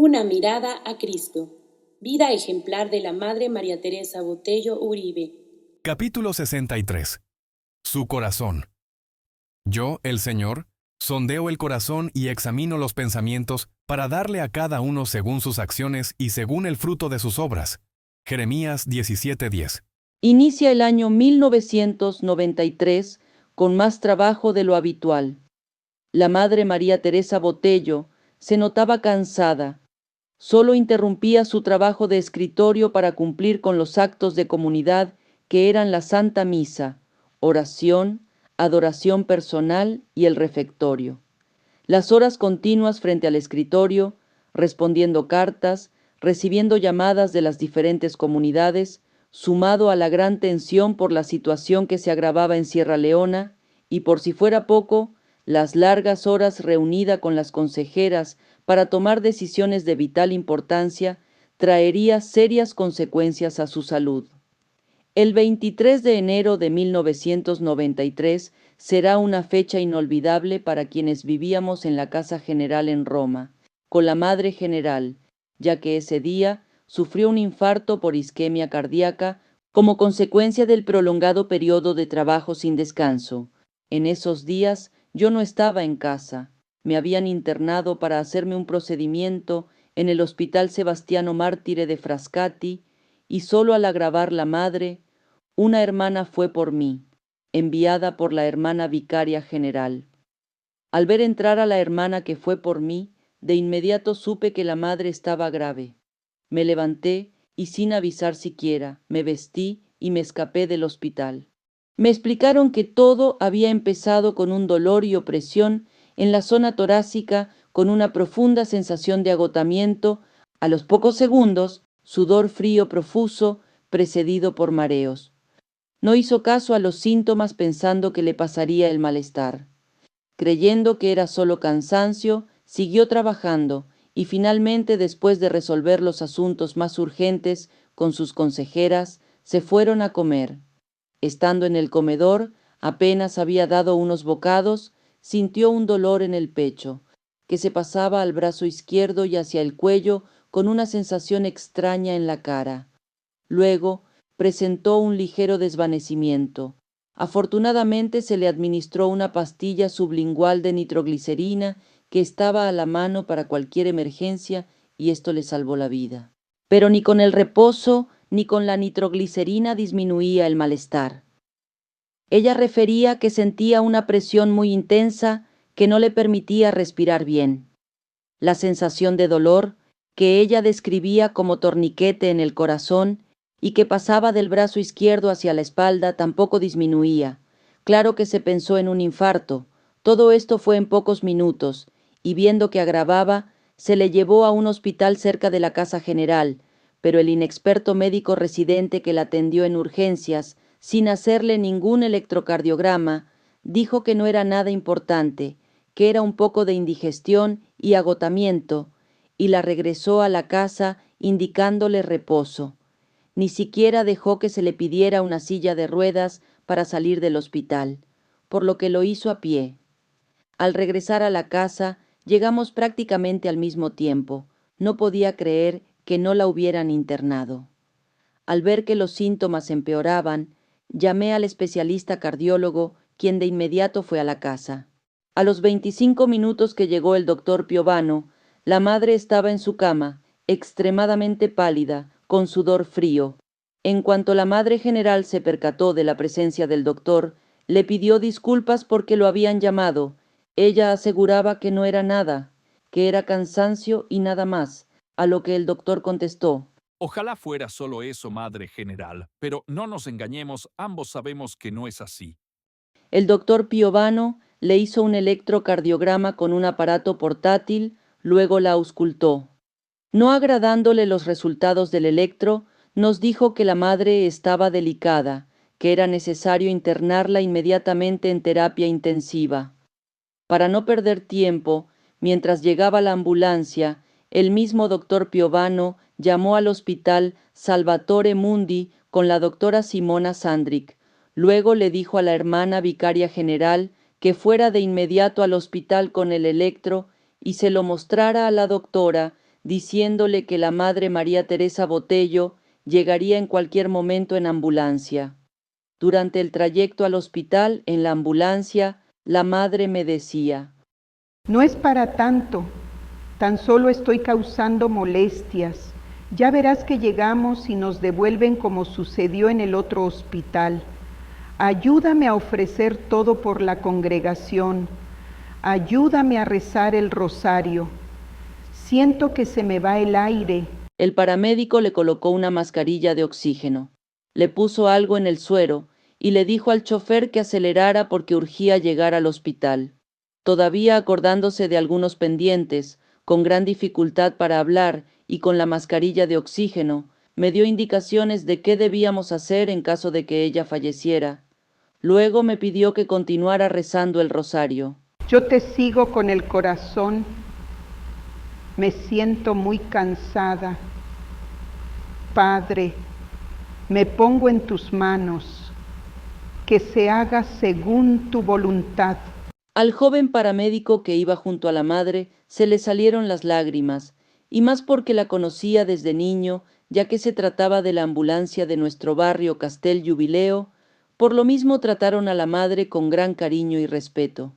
Una mirada a Cristo. Vida ejemplar de la Madre María Teresa Botello Uribe. Capítulo 63. Su corazón. Yo, el Señor, sondeo el corazón y examino los pensamientos para darle a cada uno según sus acciones y según el fruto de sus obras. Jeremías 17:10. Inicia el año 1993 con más trabajo de lo habitual. La Madre María Teresa Botello se notaba cansada. Solo interrumpía su trabajo de escritorio para cumplir con los actos de comunidad que eran la Santa Misa, oración, adoración personal y el refectorio. Las horas continuas frente al escritorio, respondiendo cartas, recibiendo llamadas de las diferentes comunidades, sumado a la gran tensión por la situación que se agravaba en Sierra Leona, y por si fuera poco, las largas horas reunida con las consejeras para tomar decisiones de vital importancia, traería serias consecuencias a su salud. El 23 de enero de 1993 será una fecha inolvidable para quienes vivíamos en la Casa General en Roma, con la Madre General, ya que ese día sufrió un infarto por isquemia cardíaca como consecuencia del prolongado periodo de trabajo sin descanso. En esos días yo no estaba en casa. Me habían internado para hacerme un procedimiento en el Hospital Sebastiano Mártire de Frascati y solo al agravar la madre, una hermana fue por mí, enviada por la hermana vicaria general. Al ver entrar a la hermana que fue por mí, de inmediato supe que la madre estaba grave. Me levanté y sin avisar siquiera, me vestí y me escapé del hospital. Me explicaron que todo había empezado con un dolor y opresión en la zona torácica con una profunda sensación de agotamiento, a los pocos segundos, sudor frío profuso, precedido por mareos. No hizo caso a los síntomas pensando que le pasaría el malestar. Creyendo que era solo cansancio, siguió trabajando y finalmente, después de resolver los asuntos más urgentes con sus consejeras, se fueron a comer. Estando en el comedor, apenas había dado unos bocados, sintió un dolor en el pecho, que se pasaba al brazo izquierdo y hacia el cuello con una sensación extraña en la cara. Luego, presentó un ligero desvanecimiento. Afortunadamente se le administró una pastilla sublingual de nitroglicerina que estaba a la mano para cualquier emergencia y esto le salvó la vida. Pero ni con el reposo ni con la nitroglicerina disminuía el malestar. Ella refería que sentía una presión muy intensa que no le permitía respirar bien. La sensación de dolor, que ella describía como torniquete en el corazón, y que pasaba del brazo izquierdo hacia la espalda, tampoco disminuía. Claro que se pensó en un infarto. Todo esto fue en pocos minutos, y viendo que agravaba, se le llevó a un hospital cerca de la Casa General, pero el inexperto médico residente que la atendió en urgencias, sin hacerle ningún electrocardiograma, dijo que no era nada importante, que era un poco de indigestión y agotamiento, y la regresó a la casa indicándole reposo. Ni siquiera dejó que se le pidiera una silla de ruedas para salir del hospital, por lo que lo hizo a pie. Al regresar a la casa, llegamos prácticamente al mismo tiempo. No podía creer que no la hubieran internado. Al ver que los síntomas empeoraban, llamé al especialista cardiólogo, quien de inmediato fue a la casa. A los 25 minutos que llegó el doctor Piovano, la madre estaba en su cama, extremadamente pálida, con sudor frío. En cuanto la madre general se percató de la presencia del doctor, le pidió disculpas porque lo habían llamado. Ella aseguraba que no era nada, que era cansancio y nada más, a lo que el doctor contestó: Ojalá fuera solo eso, Madre General, pero no nos engañemos, ambos sabemos que no es así. El doctor Piovano le hizo un electrocardiograma con un aparato portátil, luego la auscultó. No agradándole los resultados del electro, nos dijo que la madre estaba delicada, que era necesario internarla inmediatamente en terapia intensiva. Para no perder tiempo, mientras llegaba la ambulancia, el mismo doctor Piovano llamó al hospital Salvatore Mundi con la doctora Simona Sandrick. Luego le dijo a la hermana vicaria general que fuera de inmediato al hospital con el electro y se lo mostrara a la doctora, diciéndole que la madre María Teresa Botello llegaría en cualquier momento en ambulancia. Durante el trayecto al hospital, en la ambulancia, la madre me decía: No es para tanto, tan solo estoy causando molestias. Ya verás que llegamos y nos devuelven como sucedió en el otro hospital. Ayúdame a ofrecer todo por la congregación. Ayúdame a rezar el rosario. Siento que se me va el aire. El paramédico le colocó una mascarilla de oxígeno, le puso algo en el suero y le dijo al chofer que acelerara porque urgía llegar al hospital. Todavía acordándose de algunos pendientes, con gran dificultad para hablar y con la mascarilla de oxígeno, me dio indicaciones de qué debíamos hacer en caso de que ella falleciera. Luego me pidió que continuara rezando el rosario. Yo te sigo con el corazón. Me siento muy cansada. Padre, me pongo en tus manos. Que se haga según tu voluntad. Al joven paramédico que iba junto a la madre se le salieron las lágrimas, y más porque la conocía desde niño, ya que se trataba de la ambulancia de nuestro barrio Castel Jubileo. Por lo mismo trataron a la madre con gran cariño y respeto.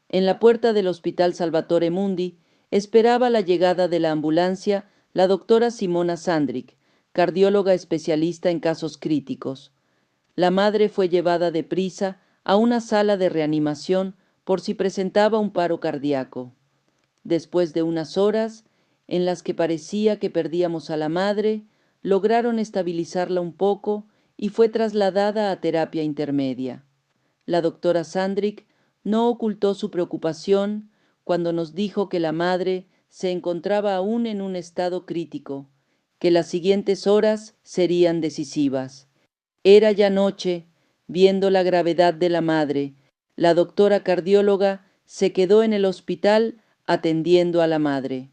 En la puerta del Hospital Salvatore Mundi esperaba la llegada de la ambulancia la doctora Simona Sandrick, cardióloga especialista en casos críticos. La madre fue llevada deprisa a una sala de reanimación por si presentaba un paro cardíaco. Después de unas horas, en las que parecía que perdíamos a la madre, lograron estabilizarla un poco y fue trasladada a terapia intermedia. La doctora Sandrick no ocultó su preocupación cuando nos dijo que la madre se encontraba aún en un estado crítico, que las siguientes horas serían decisivas. Era ya noche. Viendo la gravedad de la madre, la doctora cardióloga se quedó en el hospital atendiendo a la madre.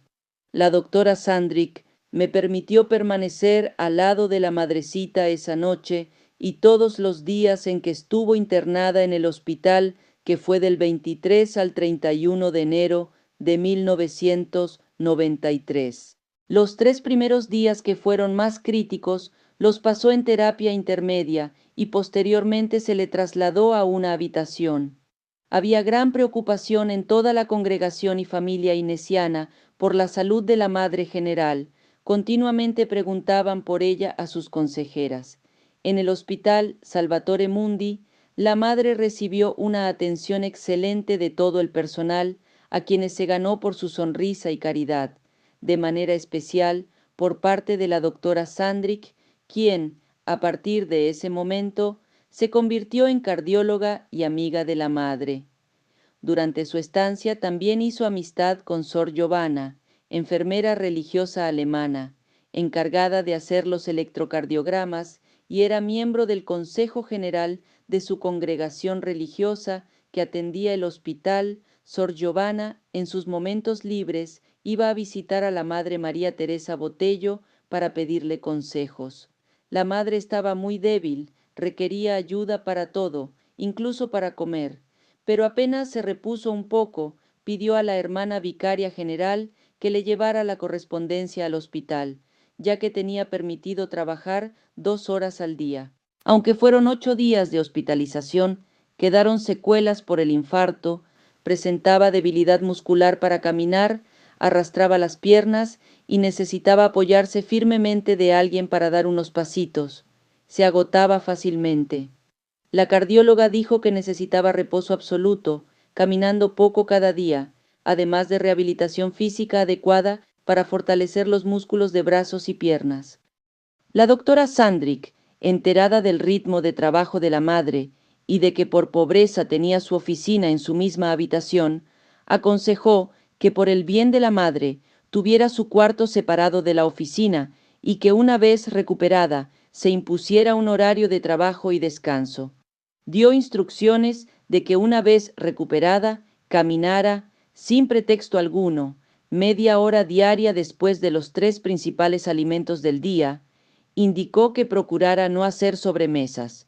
La doctora Sandrick me permitió permanecer al lado de la madrecita esa noche y todos los días en que estuvo internada en el hospital, que fue del 23 al 31 de enero de 1993. Los 3 primeros días, que fueron más críticos, los pasó en terapia intermedia y posteriormente se le trasladó a una habitación. Había gran preocupación en toda la congregación y familia inesiana por la salud de la Madre General. Continuamente preguntaban por ella a sus consejeras. En el Hospital Salvatore Mundi, la madre recibió una atención excelente de todo el personal, a quienes se ganó por su sonrisa y caridad, de manera especial por parte de la doctora Sandrick, quien, a partir de ese momento, se convirtió en cardióloga y amiga de la madre. Durante su estancia también hizo amistad con Sor Giovanna, enfermera religiosa alemana, encargada de hacer los electrocardiogramas, y era miembro del Consejo General de su congregación religiosa que atendía el hospital. Sor Giovanna, en sus momentos libres, iba a visitar a la Madre María Teresa Botello para pedirle consejos. La madre estaba muy débil, requería ayuda para todo, incluso para comer, pero apenas se repuso un poco, pidió a la hermana vicaria general que le llevara la correspondencia al hospital, ya que tenía permitido trabajar 2 horas al día. Aunque fueron 8 días de hospitalización, quedaron secuelas por el infarto, presentaba debilidad muscular para caminar, arrastraba las piernas y necesitaba apoyarse firmemente de alguien para dar unos pasitos. Se agotaba fácilmente. La cardióloga dijo que necesitaba reposo absoluto, caminando poco cada día, además de rehabilitación física adecuada para fortalecer los músculos de brazos y piernas. La doctora Sandrick, enterada del ritmo de trabajo de la madre y de que por pobreza tenía su oficina en su misma habitación, aconsejó que por el bien de la madre tuviera su cuarto separado de la oficina y que una vez recuperada se impusiera un horario de trabajo y descanso. Dio instrucciones de que una vez recuperada caminara, sin pretexto alguno, media hora diaria después de los 3 principales alimentos del día. Indicó que procurara no hacer sobremesas.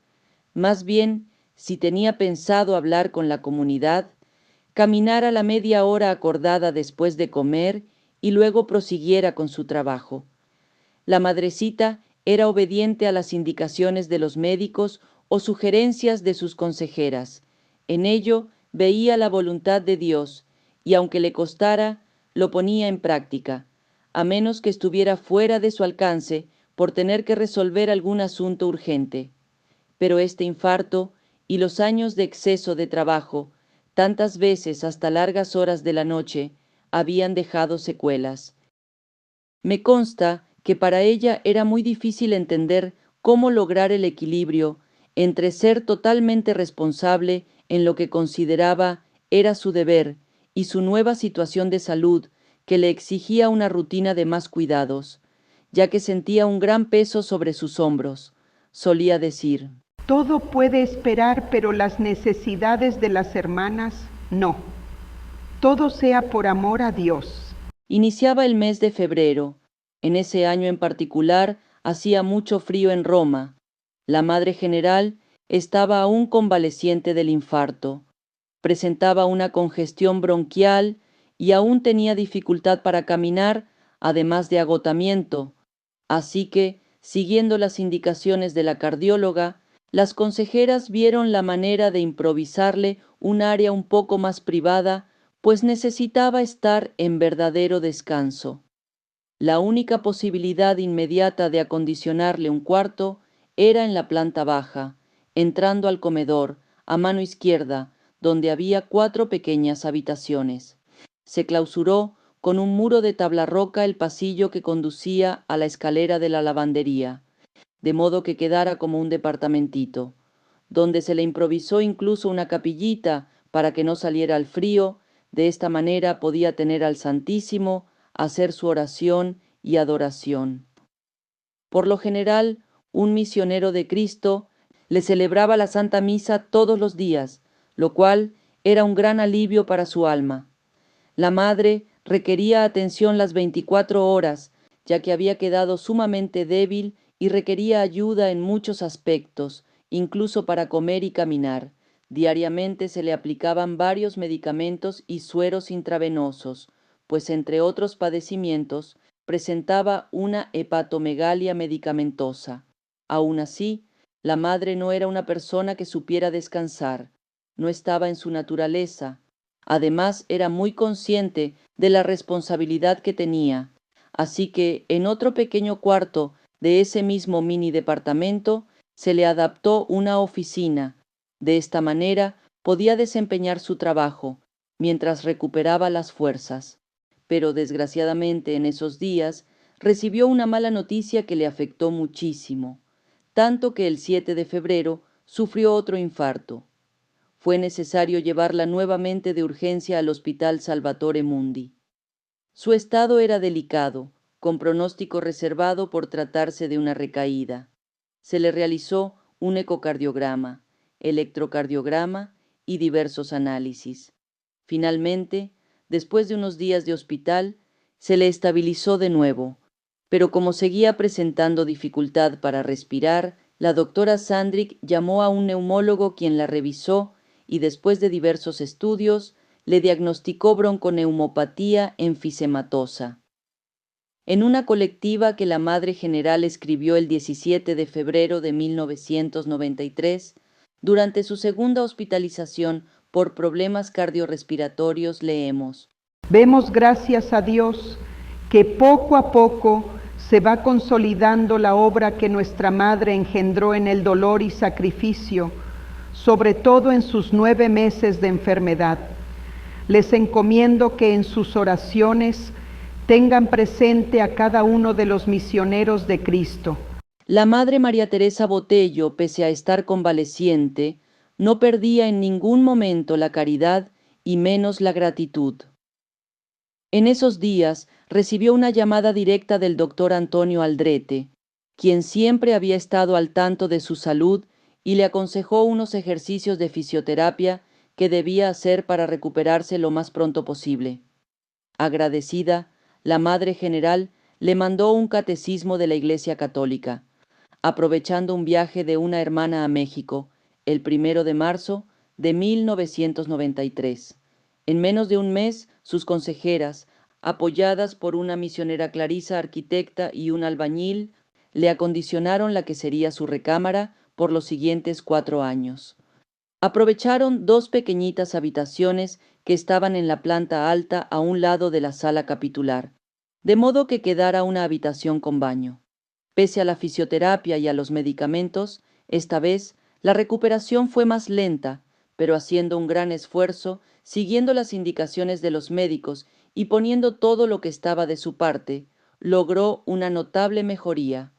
Más bien, si tenía pensado hablar con la comunidad, caminara la media hora acordada después de comer y luego prosiguiera con su trabajo. La madrecita era obediente a las indicaciones de los médicos o sugerencias de sus consejeras. En ello veía la voluntad de Dios y aunque le costara, lo ponía en práctica, a menos que estuviera fuera de su alcance por tener que resolver algún asunto urgente. Pero este infarto y los años de exceso de trabajo, tantas veces hasta largas horas de la noche, habían dejado secuelas. Me consta que para ella era muy difícil entender cómo lograr el equilibrio entre ser totalmente responsable en lo que consideraba era su deber y su nueva situación de salud que le exigía una rutina de más cuidados, ya que sentía un gran peso sobre sus hombros. Solía decir: Todo puede esperar, pero las necesidades de las hermanas no. Todo sea por amor a Dios. Iniciaba el mes de febrero. En ese año en particular hacía mucho frío en Roma. La Madre General estaba aún convaleciente del infarto. Presentaba una congestión bronquial y aún tenía dificultad para caminar, además de agotamiento. Así que, siguiendo las indicaciones de la cardióloga, las consejeras vieron la manera de improvisarle un área un poco más privada, pues necesitaba estar en verdadero descanso. La única posibilidad inmediata de acondicionarle un cuarto era en la planta baja, entrando al comedor, a mano izquierda, donde había 4 pequeñas habitaciones. Se clausuró con un muro de tabla roca el pasillo que conducía a la escalera de la lavandería, de modo que quedara como un departamentito, donde se le improvisó incluso una capillita para que no saliera al frío. De esta manera podía tener al Santísimo, hacer su oración y adoración. Por lo general, un misionero de Cristo le celebraba la Santa Misa todos los días, lo cual era un gran alivio para su alma. La madre requería atención las 24 horas, ya que había quedado sumamente débil y requería ayuda en muchos aspectos, incluso para comer y caminar. Diariamente se le aplicaban varios medicamentos y sueros intravenosos, pues entre otros padecimientos presentaba una hepatomegalia medicamentosa. Aún así, la madre no era una persona que supiera descansar, no estaba en su naturaleza. Además, era muy consciente de la responsabilidad que tenía, así que en otro pequeño cuarto de ese mismo mini departamento se le adaptó una oficina. De esta manera podía desempeñar su trabajo, mientras recuperaba las fuerzas. Pero desgraciadamente en esos días recibió una mala noticia que le afectó muchísimo, tanto que el 7 de febrero sufrió otro infarto. Fue necesario llevarla nuevamente de urgencia al Hospital Salvatore Mundi. Su estado era delicado, con pronóstico reservado por tratarse de una recaída. Se le realizó un ecocardiograma, electrocardiograma y diversos análisis. Finalmente, después de unos días de hospital, se le estabilizó de nuevo, pero como seguía presentando dificultad para respirar, la doctora Sandrick llamó a un neumólogo quien la revisó y después de diversos estudios le diagnosticó bronconeumopatía enfisematosa. En una colectiva que la Madre General escribió el 17 de febrero de 1993, durante su segunda hospitalización por problemas cardiorrespiratorios, leemos: Vemos, gracias a Dios, que poco a poco se va consolidando la obra que nuestra Madre engendró en el dolor y sacrificio, sobre todo en sus 9 meses de enfermedad. Les encomiendo que en sus oraciones tengan presente a cada uno de los misioneros de Cristo. La Madre María Teresa Botello, pese a estar convaleciente, no perdía en ningún momento la caridad y menos la gratitud. En esos días recibió una llamada directa del doctor Antonio Aldrete, quien siempre había estado al tanto de su salud y le aconsejó unos ejercicios de fisioterapia que debía hacer para recuperarse lo más pronto posible. Agradecida, la Madre General le mandó un catecismo de la Iglesia Católica, aprovechando un viaje de una hermana a México, el 1 de marzo de 1993. En menos de un mes, sus consejeras, apoyadas por una misionera clarisa arquitecta y un albañil, le acondicionaron la que sería su recámara por los siguientes 4 años. Aprovecharon 2 pequeñitas habitaciones que estaban en la planta alta a un lado de la sala capitular, de modo que quedara una habitación con baño. Pese a la fisioterapia y a los medicamentos, esta vez la recuperación fue más lenta, pero haciendo un gran esfuerzo, siguiendo las indicaciones de los médicos y poniendo todo lo que estaba de su parte, logró una notable mejoría,